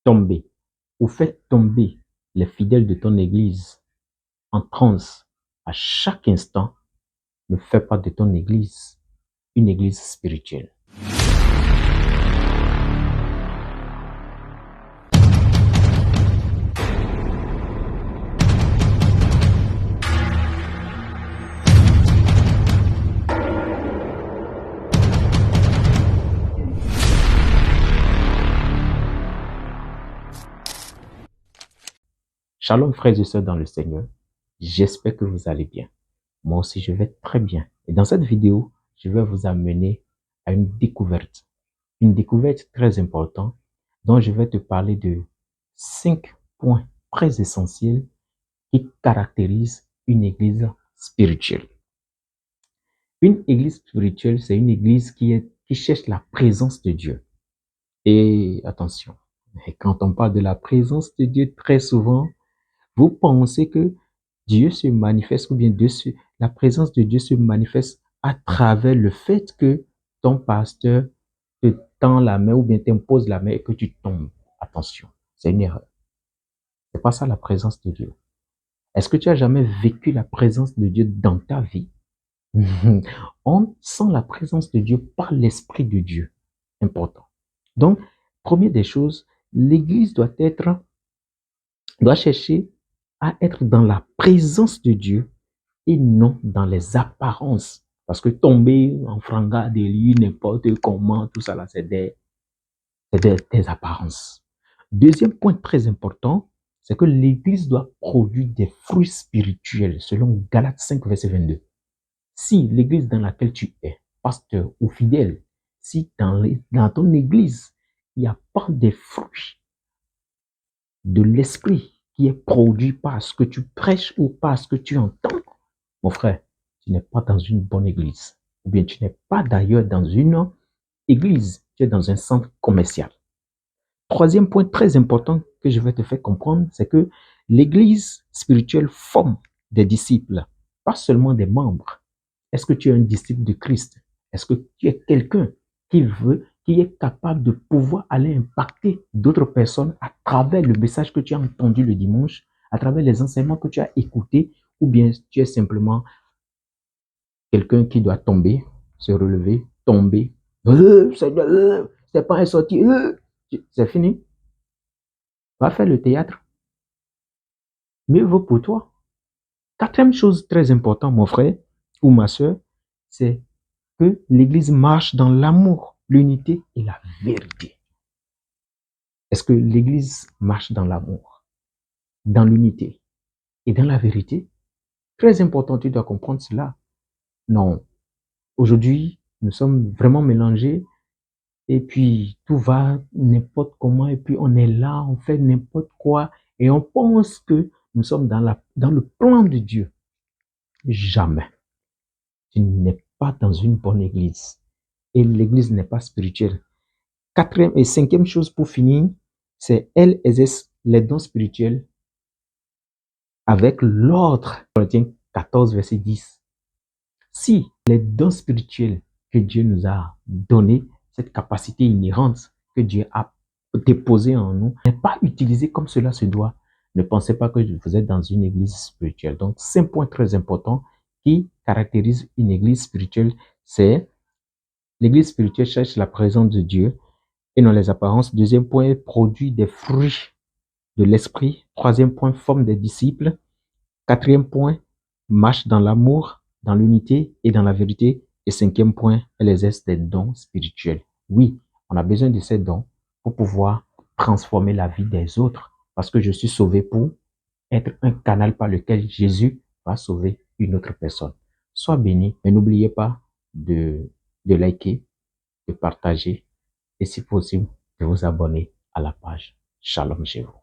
tomber ou faire tomber les fidèles de ton église en transe à chaque instant ne fait pas de ton église une église spirituelle. Shalom frères et sœurs dans le Seigneur, j'espère que vous allez bien. Moi aussi je vais très bien. Et dans cette vidéo, je vais vous amener à une découverte très importante dont je vais te parler de 5 points très essentiels qui caractérisent une église spirituelle. Une église spirituelle, c'est une église qui cherche la présence de Dieu. Et attention, quand on parle de la présence de Dieu, très souvent, vous pensez que Dieu se manifeste ou bien la présence de Dieu se manifeste à travers le fait que ton pasteur te tend la main ou bien t'impose la main et que tu tombes. Attention, c'est une erreur. C'est pas ça la présence de Dieu. Est-ce que tu as jamais vécu la présence de Dieu dans ta vie? On sent la présence de Dieu par l'Esprit de Dieu. Important. Donc, première des choses, l'Église doit chercher à être dans la présence de Dieu et non dans les apparences. Parce que tomber en franga de lui, n'importe comment, tout ça là, c'est des apparences. Deuxième point très important, c'est que l'Église doit produire des fruits spirituels selon Galates 5, verset 22. Si l'Église dans laquelle tu es, pasteur ou fidèle, si dans ton Église, il n'y a pas des fruits de l'esprit qui est produit par ce que tu prêches ou par ce que tu entends, mon frère, tu n'es pas dans une bonne église. Ou bien tu n'es pas d'ailleurs dans une église, tu es dans un centre commercial. Troisième point très important que je vais te faire comprendre, c'est que l'église spirituelle forme des disciples, pas seulement des membres. Est-ce que tu es un disciple de Christ? Est-ce que tu es quelqu'un qui est capable de pouvoir aller impacter d'autres personnes à travers le message que tu as entendu le dimanche, à travers les enseignements que tu as écoutés, ou bien tu es simplement quelqu'un qui doit tomber, se relever, tomber. C'est pas un sorti. C'est fini. Va faire le théâtre. Mieux vaut pour toi. Quatrième chose très importante, mon frère ou ma soeur, c'est que l'Église marche dans l'amour, l'unité et la vérité. Est-ce que l'Église marche dans l'amour, dans l'unité et dans la vérité? Très important, tu dois comprendre cela. Non. Aujourd'hui, nous sommes vraiment mélangés. Et puis, tout va n'importe comment. Et puis, on est là, on fait n'importe quoi. Et on pense que nous sommes dans le plan de Dieu. Jamais. Tu n'es pas dans une bonne église. Et l'église n'est pas spirituelle. Quatrième et cinquième chose pour finir, c'est elle exerce les dons spirituels avec l'ordre. Corinthiens 14, verset 10. Si les dons spirituels que Dieu nous a donnés, cette capacité inhérente que Dieu a déposée en nous, n'est pas utilisée comme cela se doit, ne pensez pas que vous êtes dans une église spirituelle. Donc, 5 points très importants qui caractérisent une église spirituelle, c'est l'église spirituelle cherche la présence de Dieu et non les apparences. Deuxième point, produit des fruits de l'esprit. Troisième point, forme des disciples. Quatrième point, marche dans l'amour, dans l'unité et dans la vérité. Et cinquième point, elle exerce des dons spirituels. Oui, on a besoin de ces dons pour pouvoir transformer la vie des autres. Parce que je suis sauvé pour être un canal par lequel Jésus va sauver une autre personne. Sois béni, mais n'oubliez pas de liker, de partager et si possible, de vous abonner à la page. Shalom chez vous.